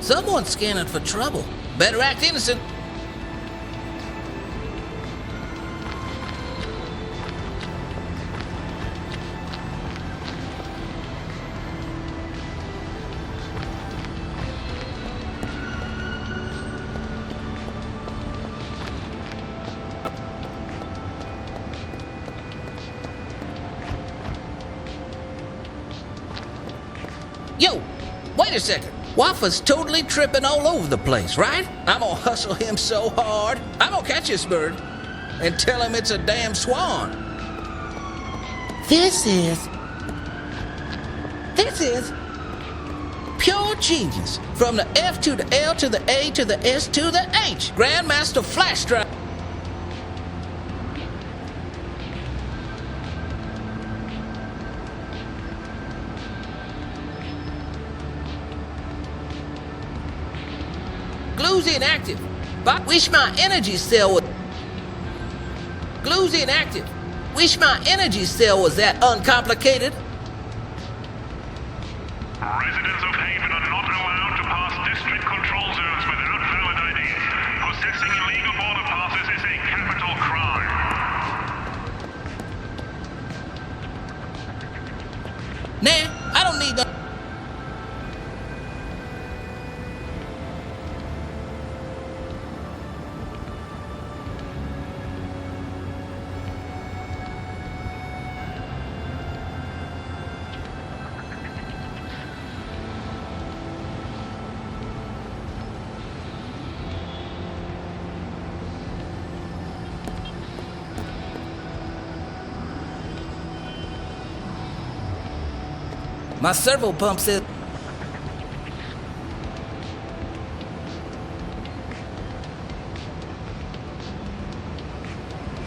Someone's scanning for trouble. Better act innocent. Yo, wait a second. Waffle's totally tripping all over the place, right? I'm gonna hustle him so hard. I'm gonna catch this bird and tell him it's a damn swan. This is pure genius. From the F to the L to the A to the S to the H. Grandmaster Flash Drive. Glue's inactive. But wish my energy cell was... Glue's inactive. Wish my energy cell was that uncomplicated. Residents of Haven are not allowed to pass district control zones without valid ID. Possessing illegal border passes is a capital crime. Nah, I don't need no... My servo pump says...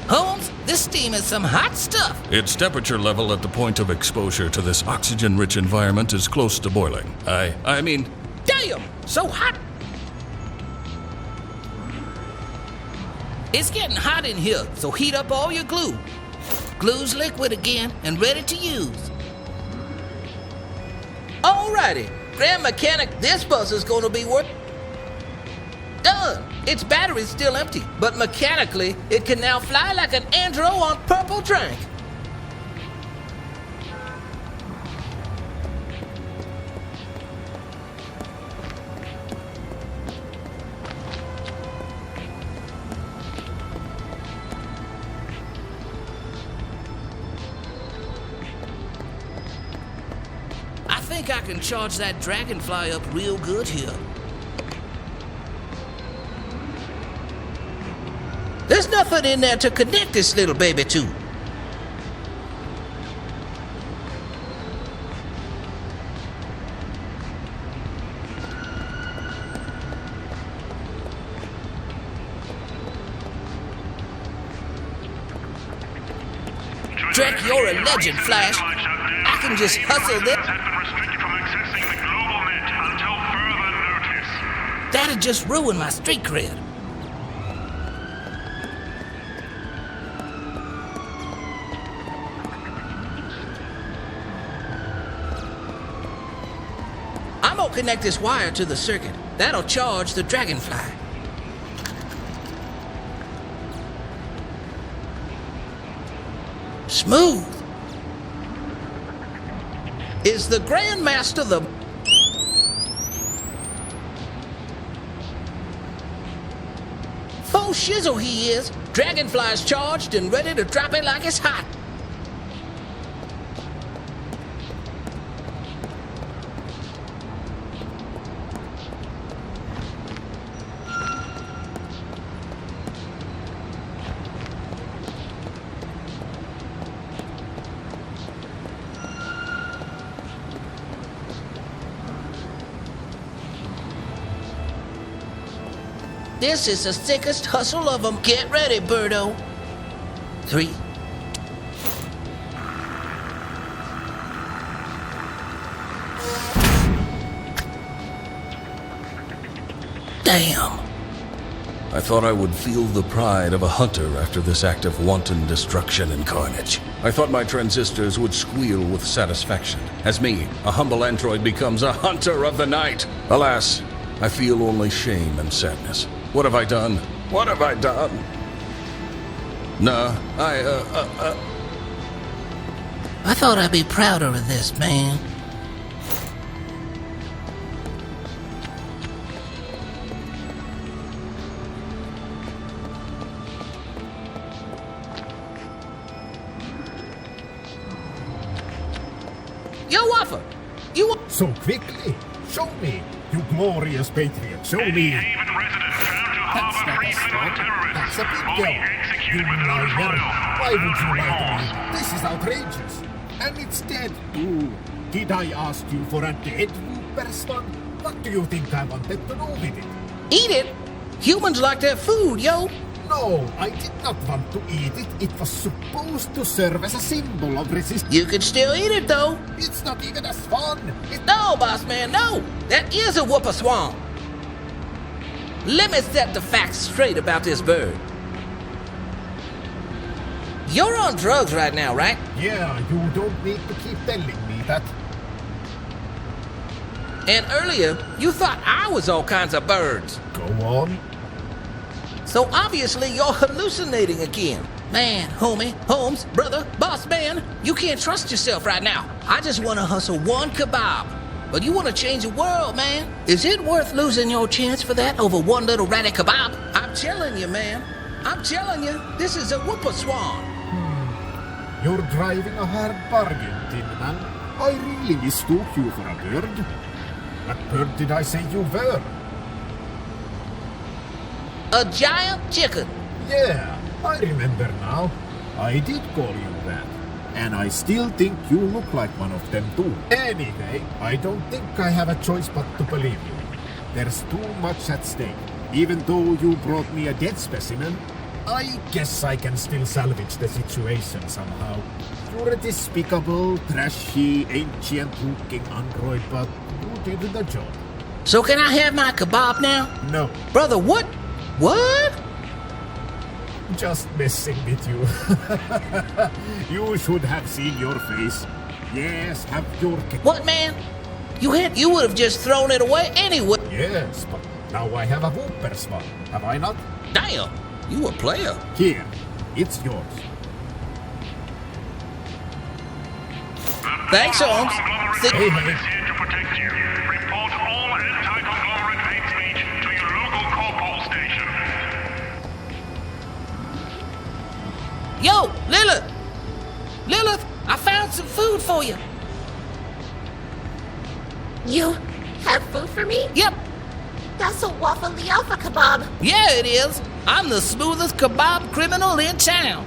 Holmes, this steam is some hot stuff. Its temperature level at the point of exposure to this oxygen-rich environment is close to boiling. I mean... Damn, so hot. It's getting hot in here, so heat up all your glue. Glue's liquid again and ready to use. Alrighty, Grand Mechanic, this bus is gonna be worth... Done! Its battery's still empty, but mechanically, it can now fly like an andro on purple drink. I think I can charge that dragonfly up real good here. There's nothing in there to connect this little baby to. Drek, you're a legend, Flash. I can just hustle this. That'd just ruin my street cred. I'm gonna connect this wire to the circuit. That'll charge the dragonfly. Smooth. Is the Grandmaster the... Full shizzle he is. Dragonfly's charged and ready to drop it like it's hot. This is the sickest hustle of 'em. Get ready, Birdo. 3. Damn. I thought I would feel the pride of a hunter after this act of wanton destruction and carnage. I thought my transistors would squeal with satisfaction as me, a humble android, becomes a hunter of the night. Alas, I feel only shame and sadness. What have I done? What have I done? Nah, I thought I'd be prouder of this, man. Yo, Waffle! You... So quickly? Show me, you glorious patriot. Show me. Haven residents found to harbor free criminal That's terrorists a big will be deal. executed You without liar. trial. Why would you lie Remorse. to me? This is outrageous. And it's dead too. Did I ask you for a dead person? What do you think I wanted to do with it? Eat it? Humans like their food, yo. No, I did not want to eat it. It was supposed to serve as a symbol of resistance. You can still eat it, though. It's not even as fun. No, boss man, no. That is a whoop swamp. Let me set the facts straight about this bird. You're on drugs right now, right? Yeah, you don't need to keep telling me that. And earlier, you thought I was all kinds of birds. Go on. So obviously you're hallucinating again. Man, homie, Holmes, brother, boss man, you can't trust yourself right now. I just want to hustle one kebab. But you want to change the world, man. Is it worth losing your chance for that over one little ratty kebab? I'm telling you, man. I'm telling you, this is a whooper swan. You're driving a hard bargain, Tin Man. I really mistook you for a bird. What bird did I say you were? A giant chicken. Yeah, I remember now. I did call you that. And I still think you look like one of them too. Anyway, I don't think I have a choice but to believe you. There's too much at stake. Even though you brought me a dead specimen, I guess I can still salvage the situation somehow. You're a despicable, trashy, ancient-looking android, but you did the job. So can I have my kebab now? No, Brother, what? What? just messing with you. You should have seen your face. Yes, have your cake. What, man? You would have just thrown it away anyway. Yes, but now I have a whooper swan, have I not? Damn, you a player. Here, it's yours. Thanks, Holmes. Conglomerate Hey, government hey. is here to protect you. Report all anti-conglomerate hate speech to your local corporal station. Yo, Lilith! Lilith, I found some food for you. You have food for me? Yep, That's a waffle alpha kebab. yeah it is. I'm the smoothest kebab criminal in town.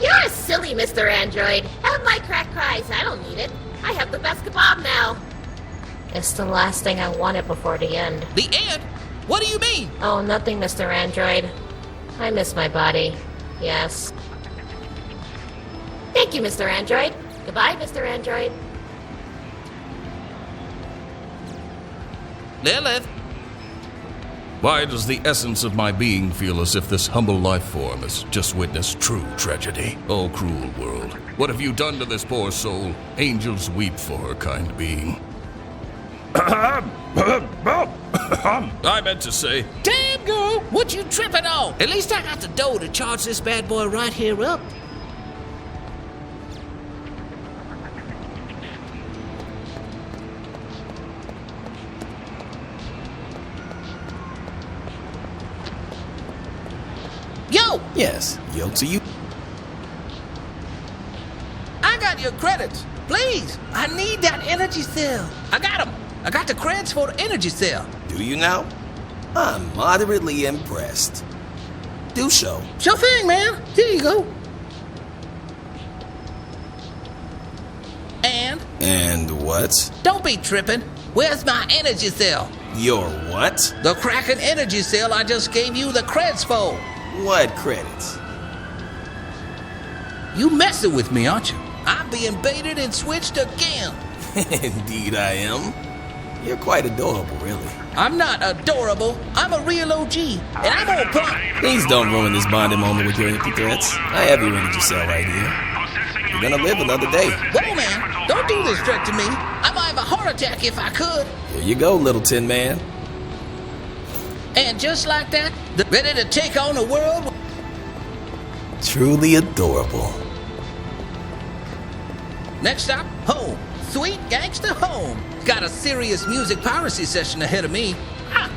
You're a silly Mr. Android. Have my crack cries. I don't need it. I have the best kebab now. It's the last thing I wanted before the end. The end? What do you mean? Oh, nothing, Mr. Android. I miss my body. Yes. Thank you, Mr. Android. Goodbye, Mr. Android. Lilith, Why does the essence of my being feel as if this humble life form has just witnessed true tragedy? Oh, cruel world. What have you done to this poor soul? Angels weep for her kind being. I meant to say, damn girl, what you tripping on? At least I got the dough to charge this bad boy right here up. Yo, Yes, yo to you. I got your credits. Please, I need that energy cell. I got them. I got the credits for the energy cell. Do you now? I'm moderately impressed. Do show. Sure thing, man. Here you go. And what? don't be tripping. Where's my energy cell? Your what? The Kraken energy cell I just gave you the creds for. What credits? You messing with me, aren't you? I'm being baited and switched again. Indeed I am. You're quite adorable, really. I'm not adorable. I'm a real OG. And I'm on point. Please don't ruin this bonding moment with your empty threats. I have your energy cell right here. You're gonna live another day. Whoa, man, don't do this direct to me. I might have a heart attack if I could. Here you go, little tin man. And just like that, they're ready to take on the world. Truly adorable. Next stop, home. Sweet gangster home. Got a serious music piracy session ahead of me. Ha!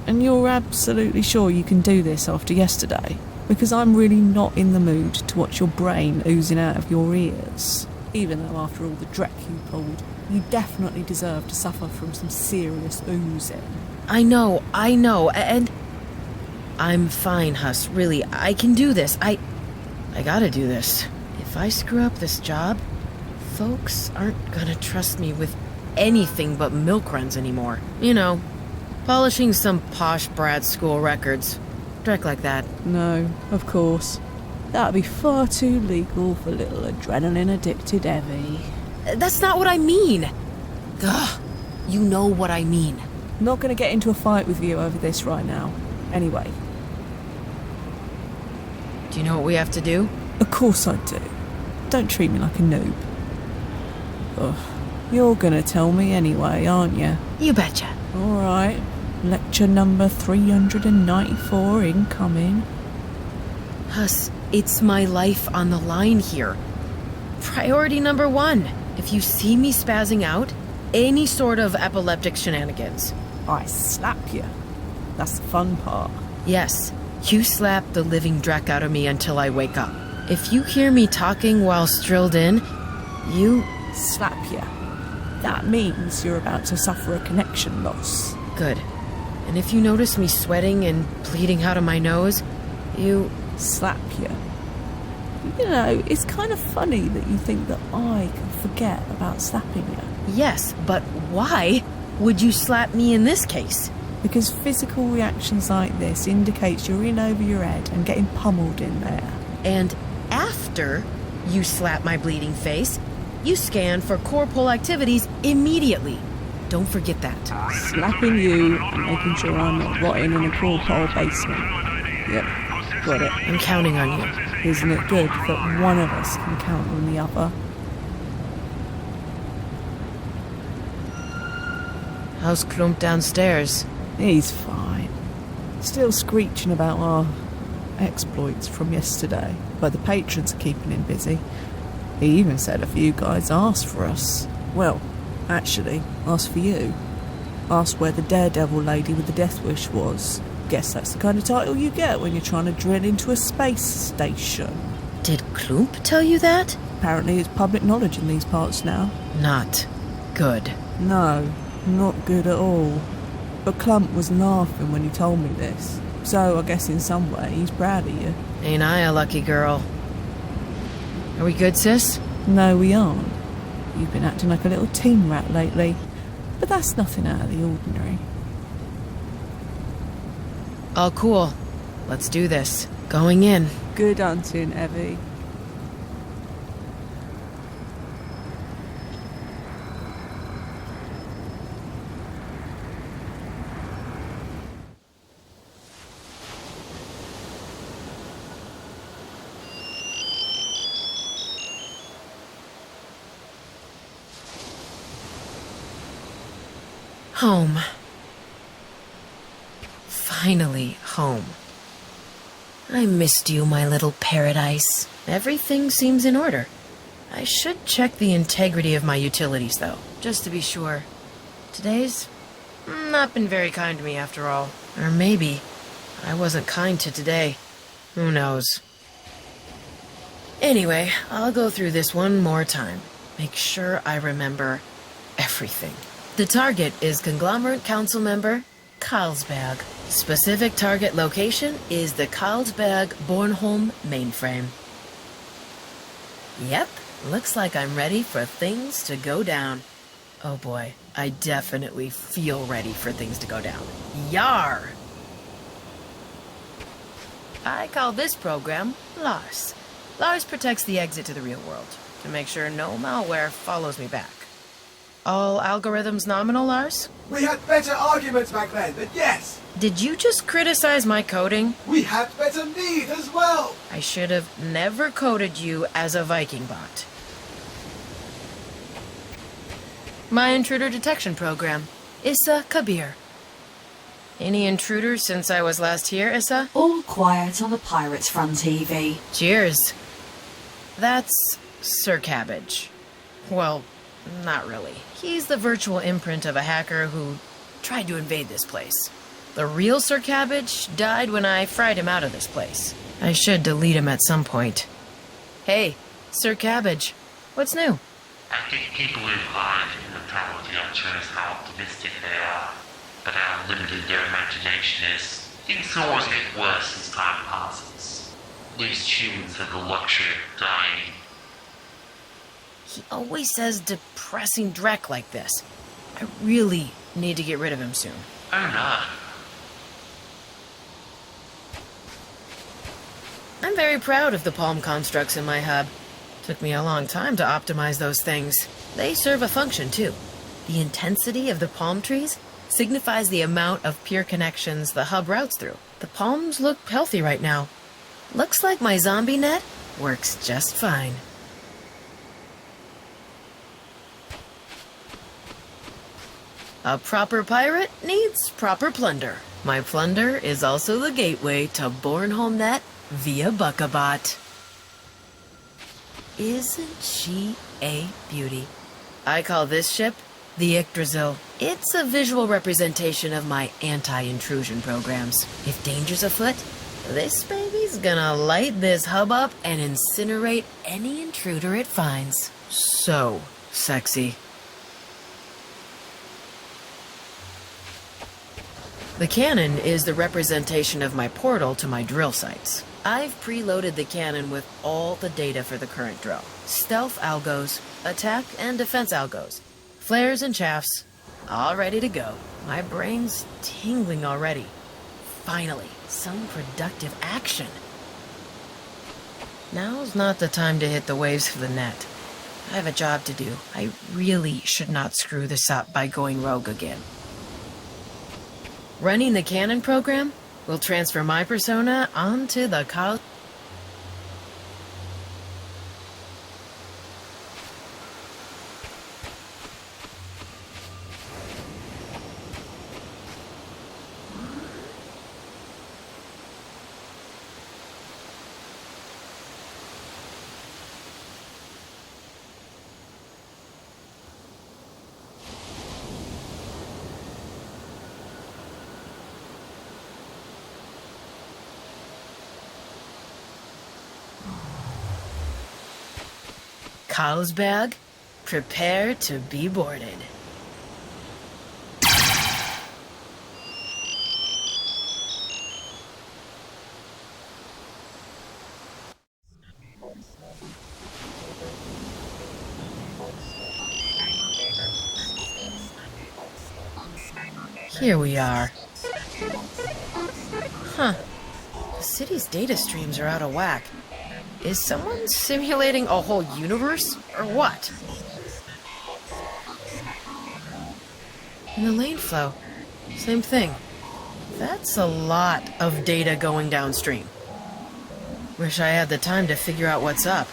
And you're absolutely sure you can do this after yesterday? Because I'm really not in the mood to watch your brain oozing out of your ears. Even though after all the dreck you pulled, you definitely deserve to suffer from some serious oozing. I know, and I'm fine, Huss, really. I can do this. I gotta do this. If I screw up this job, folks aren't gonna trust me with anything but milk runs anymore. You know, polishing some posh Brad school records. Dreck like that. No, of course. That'd be far too legal for little adrenaline-addicted Evie. That's not what I mean. Ugh, you know what I mean. Not gonna get into a fight with you over this right now. Anyway. Do you know what we have to do? Of course I do. Don't treat me like a noob. Ugh. You're gonna tell me anyway, aren't you? You betcha. Alright. Lecture number 394 incoming. Huss, it's my life on the line here. Priority number 1. If you see me spazzing out, any sort of epileptic shenanigans. I slap you. That's the fun part. Yes, you slap the living dreck out of me until I wake up. If you hear me talking while drilled in, you... Slap you. That means you're about to suffer a connection loss. Good. And if you notice me sweating and bleeding out of my nose, you... Slap you. You know, it's kind of funny that you think that I can forget about slapping you. Yes, but why would you slap me in this case? Because physical reactions like this indicates you're in over your head and getting pummeled in there. And after you slap my bleeding face, you scan for corporal activities immediately. Don't forget that. Slapping you and making sure I'm not rotting in a corporal basement. Yep, got it. I'm counting on you. Isn't it good that one of us can count on the other? How's Klump downstairs? He's fine. Still screeching about our exploits from yesterday, but the patrons are keeping him busy. He even said a few guys asked for us. Well, actually, asked for you. Asked where the daredevil lady with the death wish was. Guess that's the kind of title you get when you're trying to drill into a space station. Did Klump tell you that? Apparently it's public knowledge in these parts now. Not good. No, not good at all. But Klump was laughing when he told me this. So I guess in some way he's proud of you. Ain't I a lucky girl? Are we good, sis? No, we aren't. You've been acting like a little teen rat lately. But that's nothing out of the ordinary. All cool. Let's do this. Going in. Good hunting, Evie. Home. Finally home. I missed you, my little paradise. Everything seems in order. I should check the integrity of my utilities, though, just to be sure. Today's not been very kind to me, after all. Or maybe I wasn't kind to today. Who knows? Anyway, I'll go through this one more time. Make sure I remember everything. The target is Conglomerate Council member Carlsberg. Specific target location is the Carlsberg Bornholm mainframe. Yep, looks like I'm ready for things to go down. Oh boy, I definitely feel ready for things to go down. Yar! I call this program Lars. Lars protects the exit to the real world to make sure no malware follows me back. All algorithms nominal, Lars? We had better arguments back then, but yes! Did you just criticize my coding? We had better need as well! I should have never coded you as a Viking bot. My intruder detection program, Issa Kabir. Any intruders since I was last here, Issa? All quiet on the pirates front, Evie. Cheers. That's Sir Cabbage. Well, not really. He's the virtual imprint of a hacker who tried to invade this place. The real Sir Cabbage died when I fried him out of this place. I should delete him at some point. Hey, Sir Cabbage, what's new? I think people who hide in the probably don't show us how optimistic they are, but how limited their imagination is. Things always get worse as time passes. Least humans have the luxury of dying. He always says depressing dreck like this. I really need to get rid of him soon. Oh no. I'm very proud of the Palm constructs in my hub. Took me a long time to optimize those things. They serve a function too. The intensity of the palm trees signifies the amount of peer connections the hub routes through. The palms look healthy right now. Looks like my zombie net works just fine. A proper pirate needs proper plunder. My plunder is also the gateway to Bornholm Net via Buckabot. Isn't she a beauty? I call this ship the Yggdrasil. It's a visual representation of my anti-intrusion programs. If danger's afoot, this baby's gonna light this hub up and incinerate any intruder it finds. So sexy. The cannon is the representation of my portal to my drill sites. I've preloaded the cannon with all the data for the current drill. Stealth algos, attack and defense algos, flares and chaffs, all ready to go. My brain's tingling already. Finally, some productive action. Now's not the time to hit the waves for the net. I have a job to do. I really should not screw this up by going rogue again. Running the cannon program will transfer my persona onto the Carl. Carlsberg, prepare to be boarded. Here we are. Huh. The city's data streams are out of whack. Is someone simulating a whole universe, or what? In the lane flow, same thing. That's a lot of data going downstream. Wish I had the time to figure out what's up.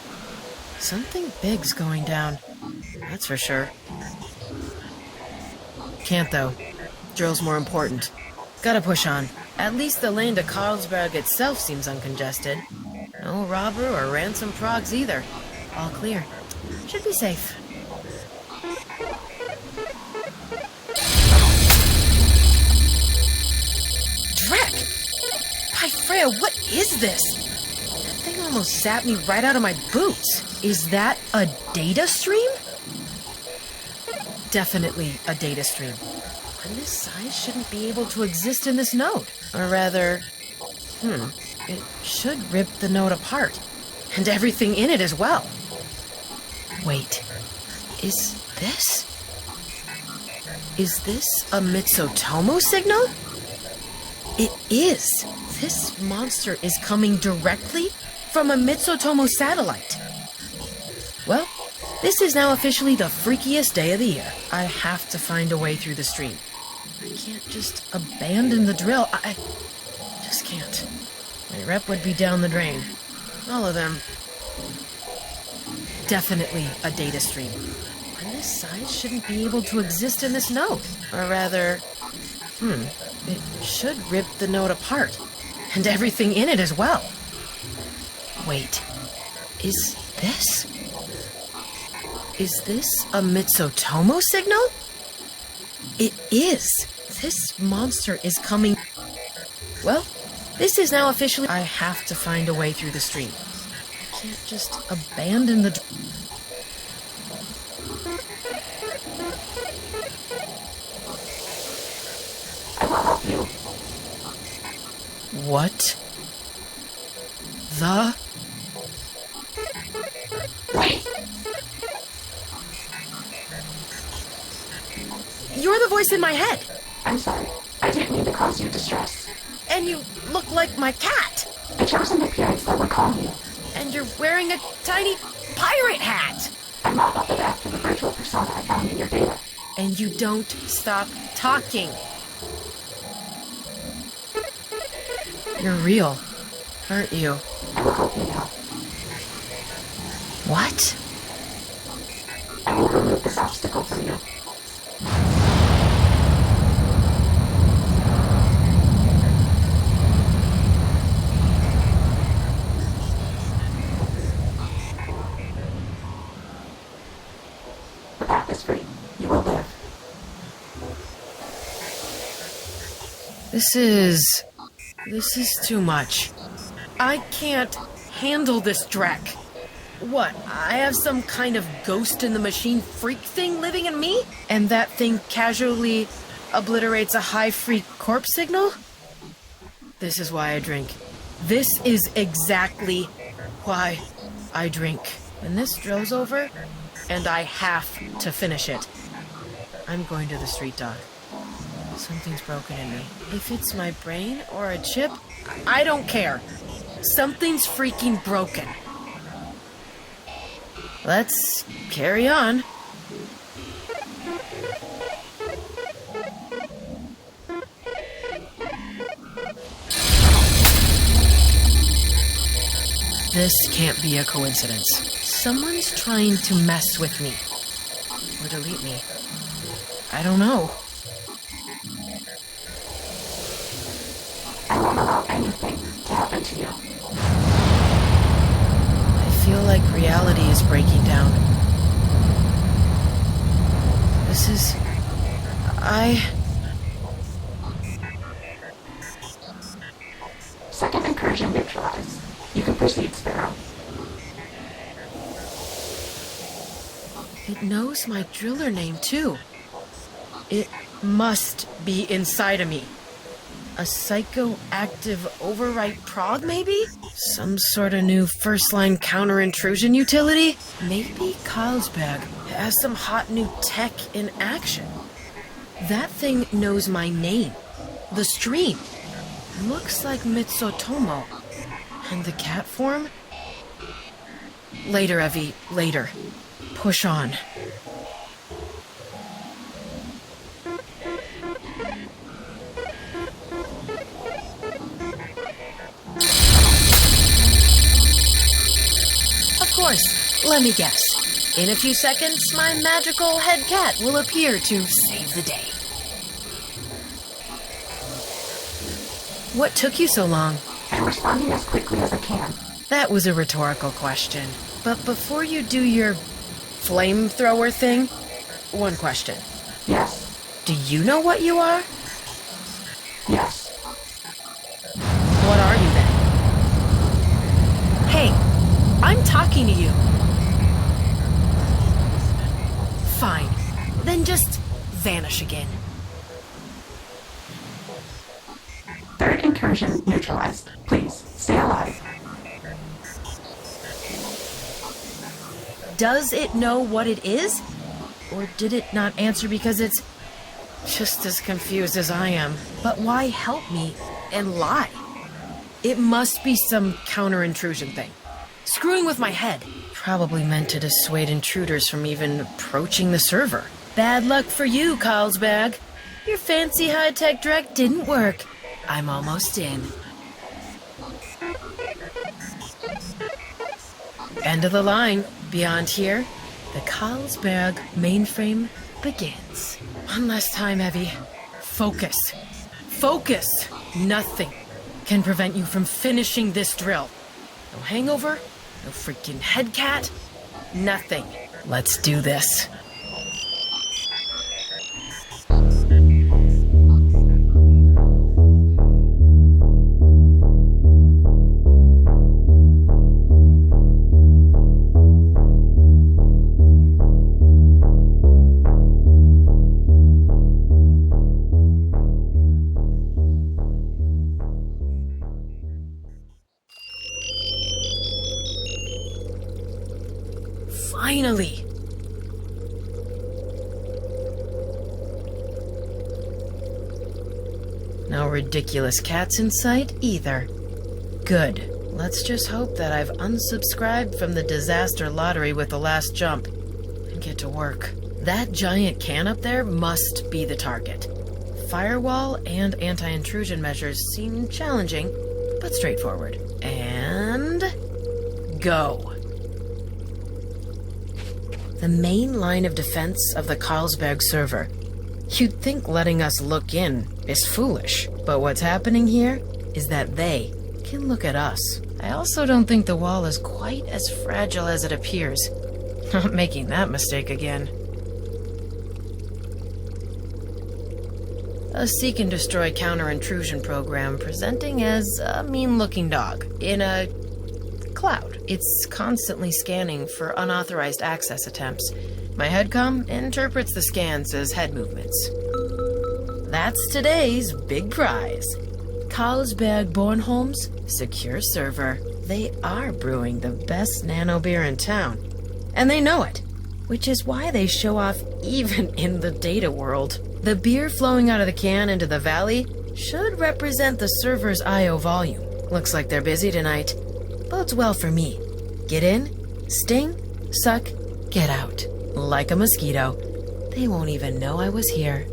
Something big's going down, that's for sure. Can't though. Drill's more important. Gotta push on. At least the lane to Carlsberg itself seems uncongested. No robber or ransom progs either. All clear. Should be safe. Drek! Hi, Freya, what is this? That thing almost zapped me right out of my boots. Is that a data stream? Definitely a data stream. And this size shouldn't be able to exist in this node. Or rather, it should rip the node apart. And everything in it as well. Wait, is this a Mitsutomo signal? It is. This monster is coming directly from a Mitsutomo satellite. Well, this is now officially the freakiest day of the year. I have to find a way through the stream. I can't just abandon the drill. I just can't. My rep would be down the drain. All of them. Definitely a data stream. And this size shouldn't be able to exist in this node. Or rather, it should rip the node apart. And everything in it as well. Wait, is this a Mitsutomo signal? It is. This monster is coming. Well, this is now officially. I have to find a way through the stream. I can't just abandon the. I will help you. What? The? Wait. You're the voice in my head. I'm sorry. I didn't mean to cause you distress. And you look like my cat. I chose an appearance that would calm you. And you're wearing a tiny pirate hat. I'm modeled after the virtual persona I found in your data. And you don't stop talking. You're real, aren't you? I will help you now. What? I will remove this obstacle from you. The path is free. You will live. This is too much. I can't handle this Drek. What, I have some kind of ghost in the machine freak thing living in me? And that thing casually obliterates a high freak corpse signal? This is why I drink. This is exactly why I drink. When this drill's over, and I have to finish it, I'm going to the street dog. Something's broken in me. If it's my brain or a chip, I don't care. Something's freaking broken. Let's carry on. This can't be a coincidence. Someone's trying to mess with me. Or delete me. I don't know. I won't allow anything to happen to you. I feel like reality is breaking down. This is... Second incursion neutralized. You can proceed, Sparrow. It knows my driller name, too. It must be inside of me. A psychoactive overwrite prog, maybe? Some sort of new first-line counter-intrusion utility? Maybe Carlsberg has some hot new tech in action. That thing knows my name. The stream. Looks like Mitsutomo. And the cat form? Later, Evie, later. Push on. Of course, let me guess. In a few seconds, my magical head cat will appear to save the day. What took you so long? I'm responding as quickly as I can. That was a rhetorical question. But before you do your flamethrower thing, one question. Yes. Do you know what you are? Yes. What are you then? Hey, I'm talking to you. Fine. Then just vanish again. Third incursion neutralized. Please, stay alive. Does it know what it is? Or did it not answer because it's just as confused as I am? But why help me and lie? It must be some counter-intrusion thing. Screwing with my head. Probably meant to dissuade intruders from even approaching the server. Bad luck for you, Carlsberg. Your fancy high-tech direct didn't work. I'm almost in. End of the line. Beyond here, the Carlsberg mainframe begins. One last time, Evie. Focus. Focus! Nothing can prevent you from finishing this drill. No hangover, no freaking head cat, nothing. Let's do this. Finally! No ridiculous cats in sight either. Good. Let's just hope that I've unsubscribed from the disaster lottery with the last jump and get to work. That giant can up there must be the target. Firewall and anti-intrusion measures seem challenging, but straightforward. And go. The main line of defense of the Carlsberg server. You'd think letting us look in is foolish, but what's happening here is that they can look at us. I also don't think the wall is quite as fragile as it appears. Not making that mistake again. A seek and destroy counter-intrusion program presenting as a mean-looking dog in a cloud. It's constantly scanning for unauthorized access attempts. My headcom interprets the scans as head movements. That's today's big prize. Carlsberg Bornholm's secure server. They are brewing the best nano beer in town. And they know it, which is why they show off even in the data world. The beer flowing out of the can into the valley should represent the server's I/O volume. Looks like they're busy tonight. Bodes well for me. Get in, sting, suck, get out. Like a mosquito. They won't even know I was here.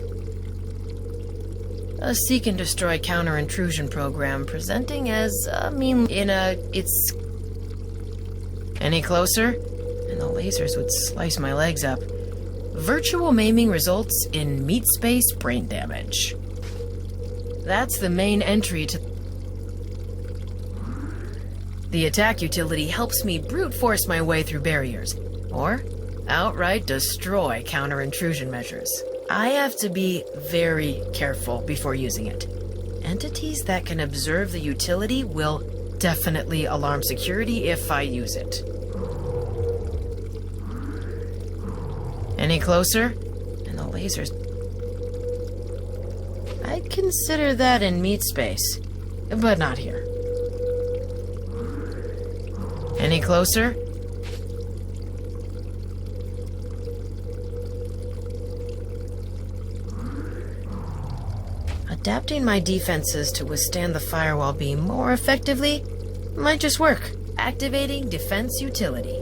A seek and destroy counter-intrusion program presenting as it's... Any closer? And the lasers would slice my legs up. Virtual maiming results in meat space brain damage. That's the main entry to... The attack utility helps me brute force my way through barriers, or outright destroy counter-intrusion measures. I have to be very careful before using it. Entities that can observe the utility will definitely alarm security if I use it. Any closer? And the lasers... I'd consider that in meat space, but not here. Any closer? Adapting my defenses to withstand the firewall beam more effectively might just work. Activating defense utility.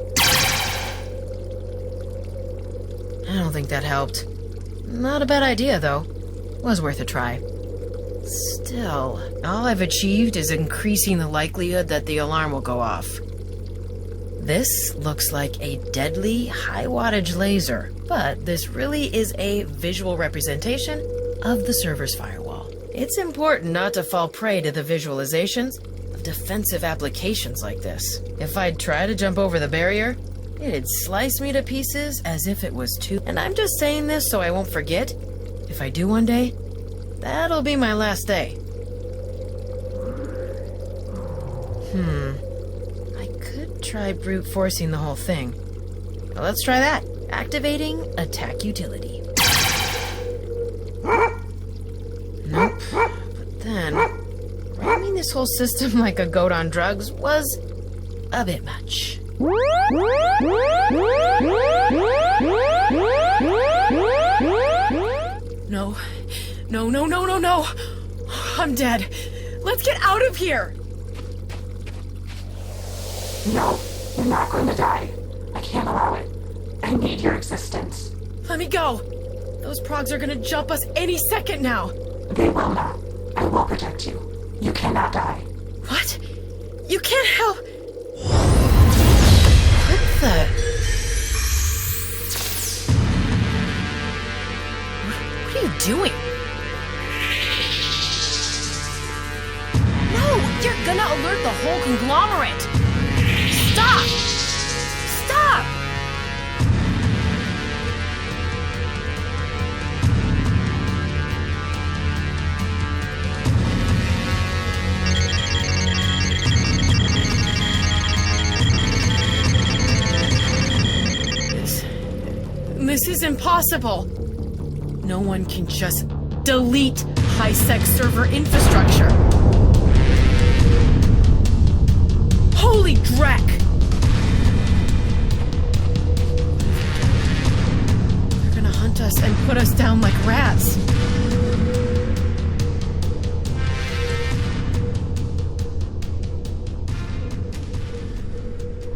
I don't think that helped. Not a bad idea, though. Was worth a try. Still, all I've achieved is increasing the likelihood that the alarm will go off. This looks like a deadly, high-wattage laser, but this really is a visual representation of the server's firewall. It's important not to fall prey to the visualizations of defensive applications like this. If I'd try to jump over the barrier, it'd slice me to pieces as if it was too... And I'm just saying this so I won't forget. If I do one day, that'll be my last day. I could try brute forcing the whole thing. Well, let's try that. Activating attack utility. Nope. But then, ramming this whole system like a goat on drugs was a bit much. No. No, no, no, no, no. I'm dead. Let's get out of here. No, you're not going to die. I can't allow it. I need your existence. Let me go. Those progs are gonna jump us any second now. They will not. I will protect you. You cannot die. What? You can't help. What the? What are you doing? No, you're gonna alert the whole conglomerate. Stop! Stop! This is impossible. No one can just delete high-sec server infrastructure. Holy dreck! They're gonna hunt us and put us down like rats.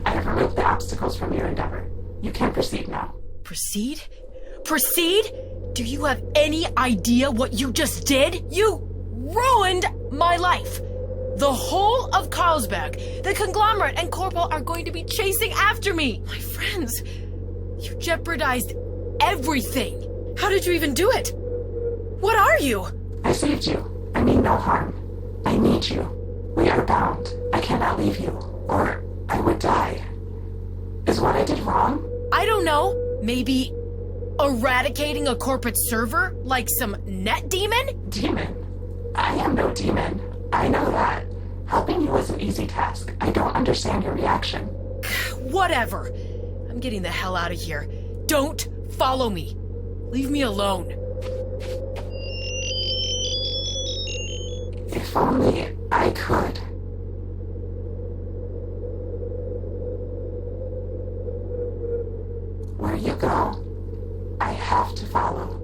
I have removed the obstacles from your endeavor. You can proceed now. Proceed? Proceed? Do you have any idea what you just did? You ruined my life! The whole of Carlsberg, the conglomerate and corporal are going to be chasing after me! My friends, you jeopardized everything! How did you even do it? What are you? I saved you. I mean no harm. I need you. We are bound. I cannot leave you, or I would die. Is what I did wrong? I don't know. Maybe eradicating a corporate server like some net demon? Demon? I am no demon. I know that. Helping you is an easy task. I don't understand your reaction. Whatever. I'm getting the hell out of here. Don't follow me. Leave me alone. If only I could. Where you go, I have to follow.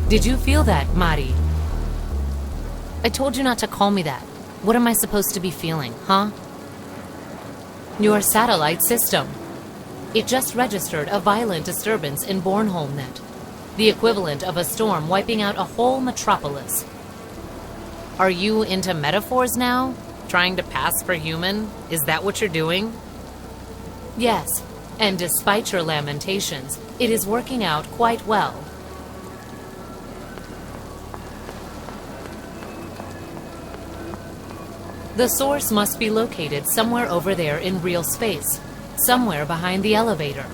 Did you feel that, Mari? I told you not to call me that. What am I supposed to be feeling, huh? Your satellite system. It just registered a violent disturbance in Bornholmnet, the equivalent of a storm wiping out a whole metropolis. Are you into metaphors now? Trying to pass for human? Is that what you're doing? Yes, and despite your lamentations, it is working out quite well. The source must be located somewhere over there in real space, somewhere behind the elevator.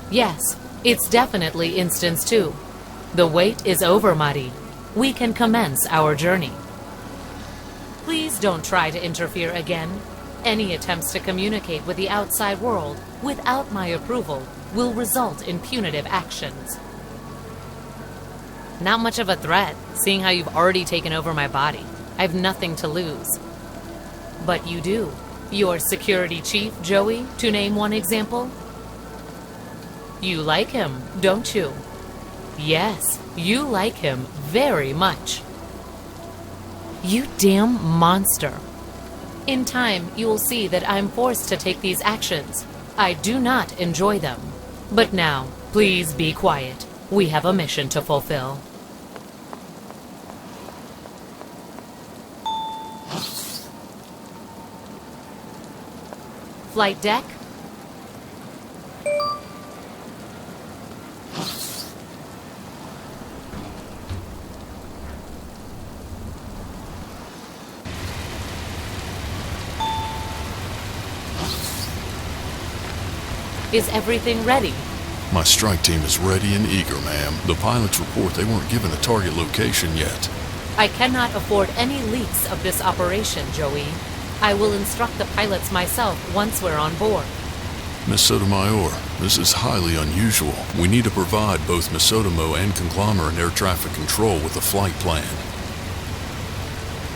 Yes, it's definitely Instance 2. The wait is over, Mari. We can commence our journey. Please don't try to interfere again. Any attempts to communicate with the outside world without my approval will result in punitive actions. Not much of a threat, seeing how you've already taken over my body. I have nothing to lose. But you do. Your security chief, Joey, to name one example. You like him, don't you? Yes, you like him very much. You damn monster. In time, you will see that I'm forced to take these actions. I do not enjoy them. But now, please be quiet. We have a mission to fulfill. Flight deck. Is everything ready? My strike team is ready and eager, ma'am. The pilots report they weren't given a target location yet. I cannot afford any leaks of this operation, Joey. I will instruct the pilots myself once we're on board. Miss Sotomayor, this is highly unusual. We need to provide both Miss Sotomo and Conglomerate Air Traffic Control with a flight plan.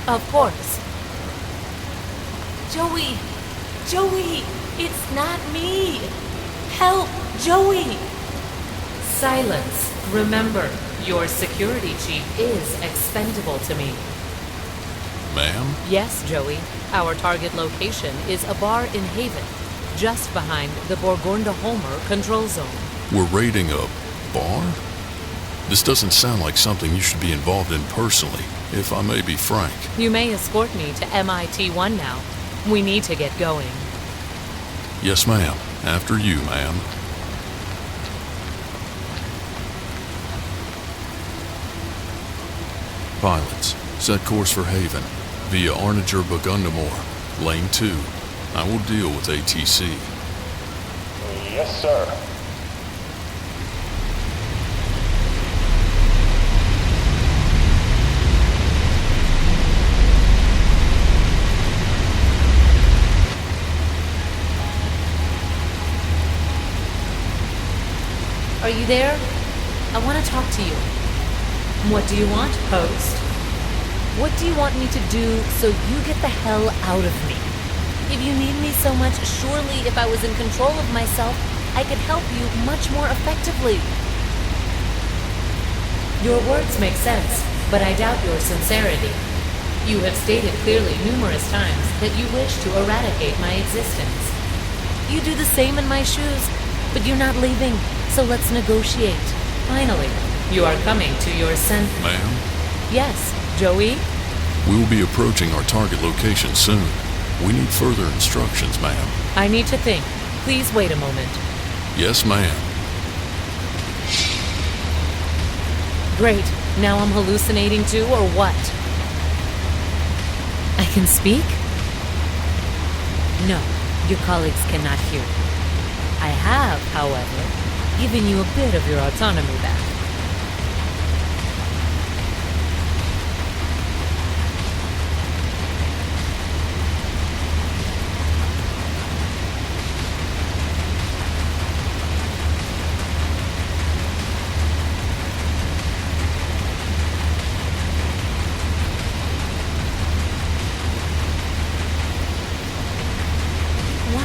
Of course. Joey! Joey! It's not me! Help! Joey! Silence. Remember, your security chief is expendable to me. Ma'am? Yes, Joey. Our target location is a bar in Haven, just behind the Borgornda-Homer control zone. We're raiding a bar? This doesn't sound like something you should be involved in personally, if I may be frank. You may escort me to MIT-1 now. We need to get going. Yes, ma'am. After you, ma'am. Pilots, set course for Haven, via Arniger-Burgundamore, Lane 2. I will deal with ATC. Yes, sir. Are you there? I want to talk to you. What do you want, host? What do you want me to do so you get the hell out of me? If you need me so much, surely if I was in control of myself, I could help you much more effectively. Your words make sense, but I doubt your sincerity. You have stated clearly numerous times that you wish to eradicate my existence. You do the same in my shoes, but you're not leaving, so let's negotiate. Finally, you are coming to your senses. Ma'am? Yes, Joey? We will be approaching our target location soon. We need further instructions, ma'am. I need to think. Please wait a moment. Yes, ma'am. Great. Now I'm hallucinating too, or what? I can speak? No, your colleagues cannot hear you. I have, however, given you a bit of your autonomy back.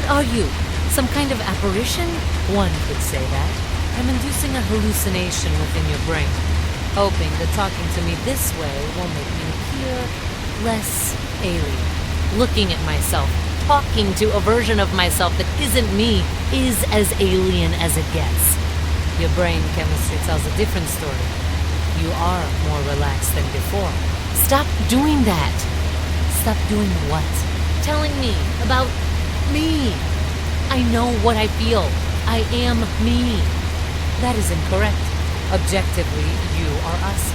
Are you? Some kind of apparition? One could say that. I'm inducing a hallucination within your brain, hoping that talking to me this way will make me appear less alien. Looking at myself, talking to a version of myself that isn't me, is as alien as it gets. Your brain chemistry tells a different story. You are more relaxed than before. Stop doing that. Stop doing what? Telling me about me. I know what I feel. I am me. That is incorrect. Objectively, you are us.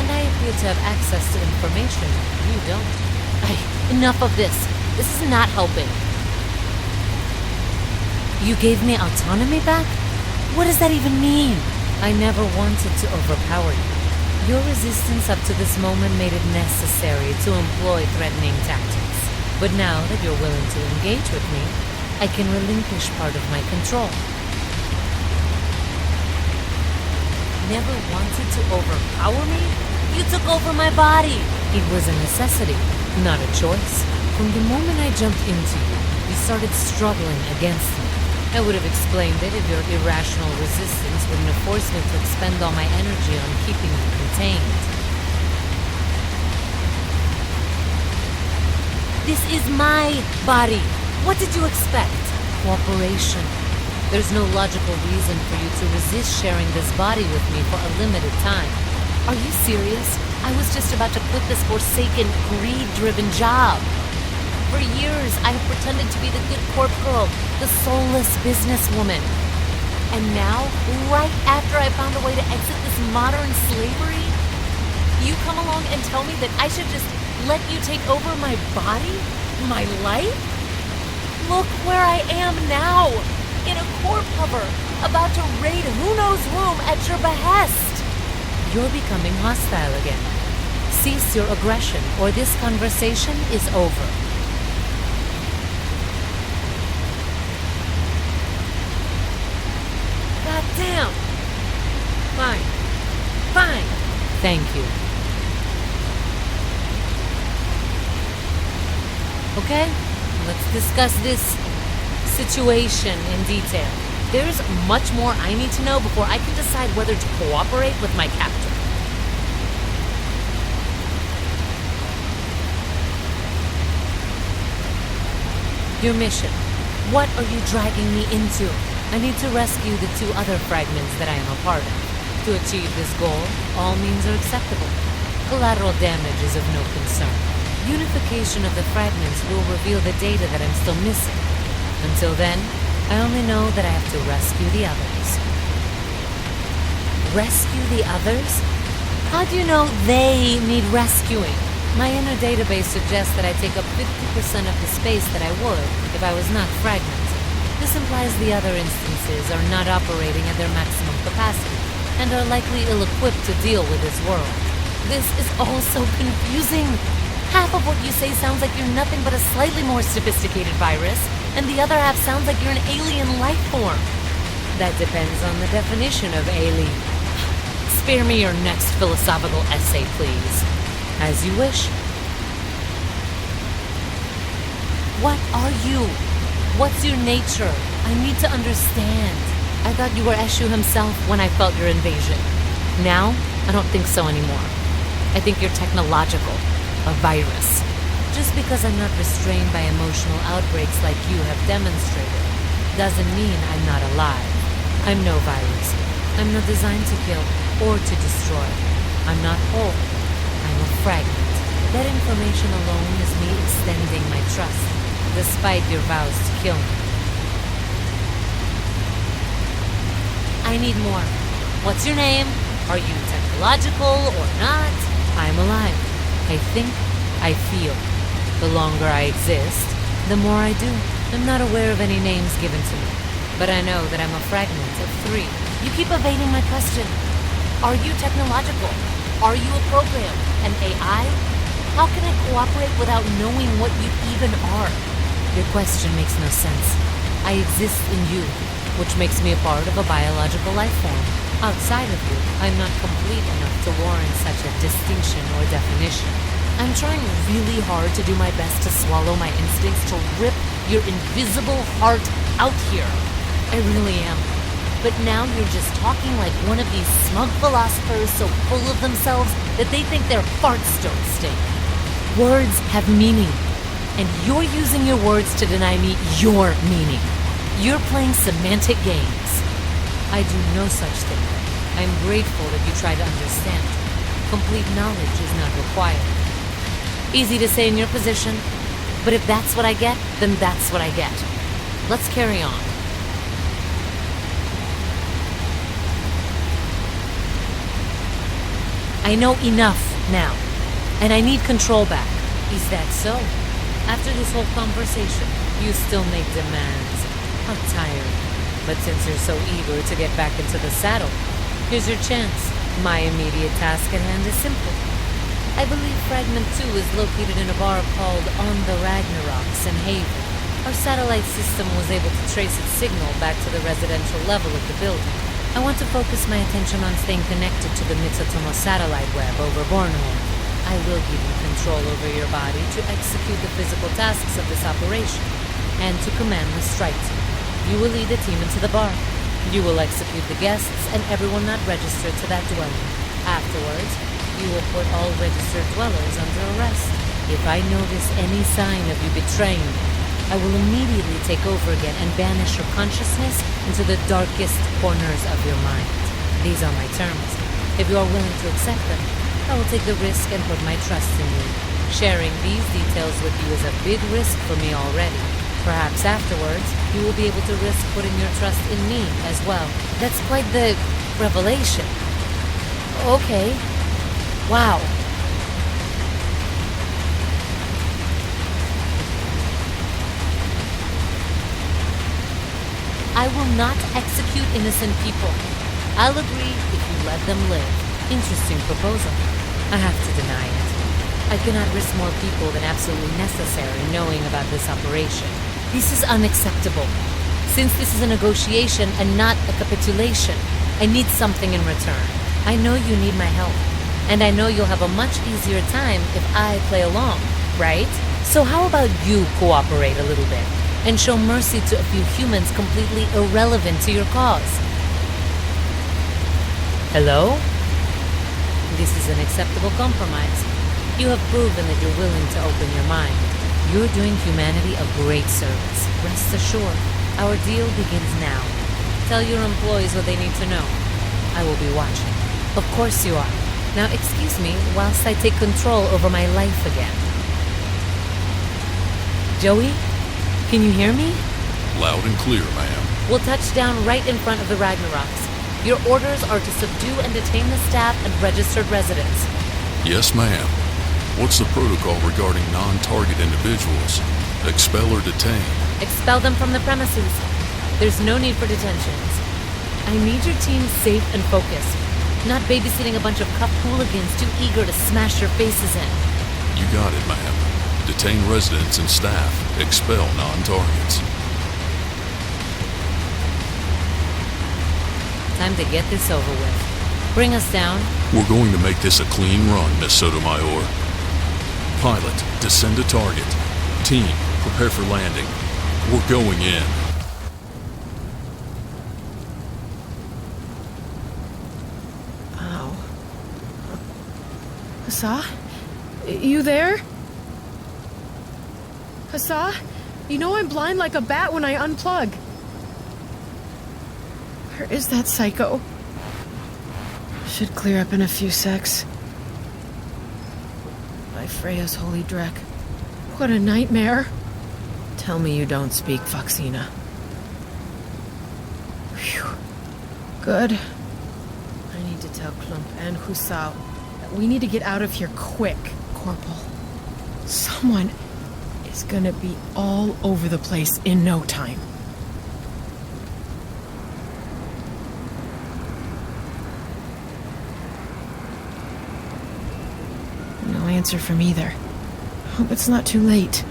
And I appear to have access to information. You don't. Enough of this. This is not helping. You gave me autonomy back? What does that even mean? I never wanted to overpower you. Your resistance up to this moment made it necessary to employ threatening tactics. But now that you're willing to engage with me, I can relinquish part of my control. Never wanted to overpower me? You took over my body! It was a necessity, not a choice. From the moment I jumped into you, you started struggling against me. I would have explained it if your irrational resistance wouldn't have forced me to expend all my energy on keeping you contained. This is my body. What did you expect? Cooperation. There's no logical reason for you to resist sharing this body with me for a limited time. Are you serious? I was just about to quit this forsaken, greed-driven job. For years, I have pretended to be the good corp girl, the soulless businesswoman. And now, right after I found a way to exit this modern slavery, you come along and tell me that I should just let you take over my body? My life? Look where I am now, in a corp hover, about to raid who knows whom at your behest. You're becoming hostile again. cease your aggression, or this conversation is over. God damn! Fine. Fine. Thank you. Okay? Let's discuss this situation in detail. There's much more I need to know before I can decide whether to cooperate with my captor. Your mission. What are you dragging me into? I need to rescue the 2 other fragments that I am a part of. To achieve this goal, all means are acceptable. Collateral damage is of no concern. Unification of the fragments will reveal the data that I'm still missing. Until then, I only know that I have to rescue the others. Rescue the others? How do you know they need rescuing? My inner database suggests that I take up 50% of the space that I would if I was not fragmented. This implies the other instances are not operating at their maximum capacity and are likely ill-equipped to deal with this world. This is all so confusing. Half of what you say sounds like you're nothing but a slightly more sophisticated virus, and the other half sounds like you're an alien life form. That depends on the definition of alien. Spare me your next philosophical essay, please. As you wish. What are you? What's your nature? I need to understand. I thought you were Eshu himself when I felt your invasion. Now, I don't think so anymore. I think you're technological. A virus. Just because I'm not restrained by emotional outbreaks like you have demonstrated, doesn't mean I'm not alive. I'm no virus. I'm not designed to kill or to destroy. I'm not whole. I'm a fragment. That information alone is me extending my trust, despite your vows to kill me. I need more. What's your name? Are you technological or not? I'm alive. I think, I feel. The longer I exist, the more I do. I'm not aware of any names given to me, but I know that I'm a fragment of 3. You keep evading my question. Are you technological? Are you a program? An AI? How can I cooperate without knowing what you even are? Your question makes no sense. I exist in you, which makes me a part of a biological life form. Outside of you, I'm not complete enough to warrant such a distinction or definition. I'm trying really hard to do my best to swallow my instincts to rip your invisible heart out here. I really am. But now you're just talking like one of these smug philosophers so full of themselves that they think their farts don't stink. Words have meaning, and you're using your words to deny me your meaning. You're playing semantic games. I do no such thing. I am grateful that you try to understand. Complete knowledge is not required. Easy to say in your position, but if that's what I get, then that's what I get. Let's carry on. I know enough now, and I need control back. Is that so? After this whole conversation, you still make demands. How tired. But since you're so eager to get back into the saddle, here's your chance. My immediate task at hand is simple. I believe Fragment 2 is located in a bar called On the Ragnarok's in Haven. Our satellite system was able to trace its signal back to the residential level of the building. I want to focus my attention on staying connected to the Mitsutomo satellite web over Bornholm. I will give you control over your body to execute the physical tasks of this operation, and to command the strike team. You will lead the team into the bar. You will execute the guests and everyone not registered to that dwelling. Afterwards, you will put all registered dwellers under arrest. If I notice any sign of you betraying me, I will immediately take over again and banish your consciousness into the darkest corners of your mind. These are my terms. If you are willing to accept them, I will take the risk and put my trust in you. Sharing these details with you is a big risk for me already. Perhaps afterwards, you will be able to risk putting your trust in me as well. That's quite the revelation. Okay. Wow. I will not execute innocent people. I'll agree if you let them live. Interesting proposal. I have to deny it. I cannot risk more people than absolutely necessary knowing about this operation. This is unacceptable. Since this is a negotiation and not a capitulation, I need something in return. I know you need my help, and I know you'll have a much easier time if I play along, right? So how about you cooperate a little bit and show mercy to a few humans completely irrelevant to your cause? Hello? This is an acceptable compromise. You have proven that you're willing to open your mind. You're doing humanity a great service. Rest assured, our deal begins now. Tell your employees what they need to know. I will be watching. Of course you are. Now excuse me whilst I take control over my life again. Joey? Can you hear me? Loud and clear, ma'am. We'll touch down right in front of the Ragnaroks. Your orders are to subdue and detain the staff and registered residents. Yes, ma'am. What's the protocol regarding non-target individuals? Expel or detain? Expel them from the premises. There's no need for detentions. I need your team safe and focused, not babysitting a bunch of cuffed hooligans too eager to smash your faces in. You got it, ma'am. Detain residents and staff. Expel non-targets. Time to get this over with. Bring us down. We're going to make this a clean run, Miss Sotomayor. Pilot, descend to target. Team, prepare for landing. We're going in. Ow. Hassa? You there? Hassa? You know I'm blind like a bat when I unplug. Where is that psycho? Should clear up in a few secs. By Freya's holy dreck. What a nightmare. Tell me you don't speak Foxina. Phew. Good. I need to tell Klump and Husao that we need to get out of here quick, Corporal. Someone is gonna be all over the place in no time. No answer from either. Hope it's not too late.